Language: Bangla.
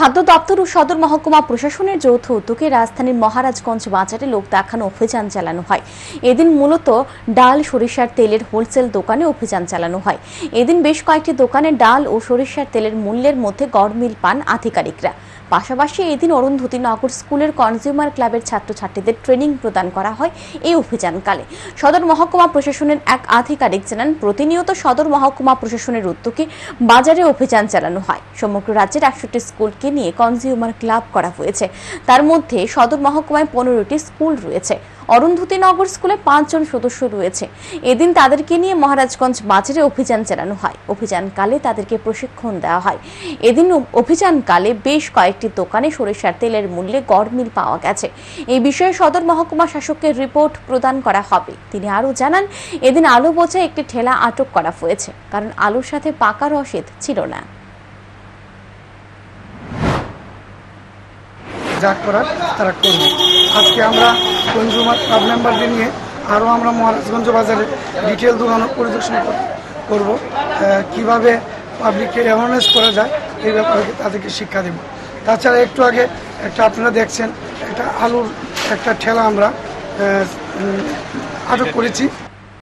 খাদ্য দপ্তর ও সদর মহকুমা প্রশাসনের যৌথ উদ্যোগে রাজধানীর মহারাজগঞ্জ বাজারে লোক দেখানো অভিযান চালানো হয়। এদিন মূলত ডাল সরিষার তেলের হোলসেল দোকানে অভিযান চালানো হয়। এদিন বেশ কয়েকটি দোকানে ডাল ও সরিষার তেলের মূল্যের মধ্যে গড়মিল পান আধিকারিকরা। পাশাপাশি এদিন অরুন্ধতী নগর স্কুলের কনজিউমার ক্লাবের ছাত্রছাত্রীদের ট্রেনিং প্রদান করা হয়। এই অভিযানকালে সদর মহকুমা প্রশাসনের এক আধিকারিক জানান, প্রতিনিয়ত সদর মহকুমা প্রশাসনের উদ্যোগে বাজারে অভিযান চালানো হয়। সমগ্র রাজ্যের 61টি স্কুলকে নিয়ে কনজিউমার ক্লাব করা হয়েছে। তার মধ্যে সদর মহকুমায় 15টি স্কুল রয়েছে। অরুন্ধতী নগর স্কুলে 5 জন সদস্য রয়েছে। এদিন তাদেরকে নিয়ে মহারাজগঞ্জ বাজারে অভিযান চালানো হয়। অভিযানকালে তাদেরকে প্রশিক্ষণ দেওয়া হয়। এদিন অভিযানকালে বেশ কয়েকটি দোকানে সরিষার তেলের মূল্যে গড়মিল পাওয়া গেছে। এই বিষয়ে সদর মহকুমা শাসককে রিপোর্ট প্রদান করা হবে। তিনি আরও জানান, এদিন আলু বোঝা একটি ঠেলা আটক করা হয়েছে, কারণ আলুর সাথে পাকা রসিদ ছিল না। যা করার তারা করবে। আজকে আমরা কনজিউমার ক্লাব মেম্বারদের নিয়ে আরও আমরা মহারাজগঞ্জ বাজারে রিটেল দোকান পরিদর্শন করব, কিভাবে পাবলিককে অ্যাওয়ারনেস করা যায় এই ব্যাপারে তাদেরকে শিক্ষা দেব। তাছাড়া একটু আগে আপনারা দেখছেন একটা আলুর একটা ঠেলা আমরা আটক করেছি।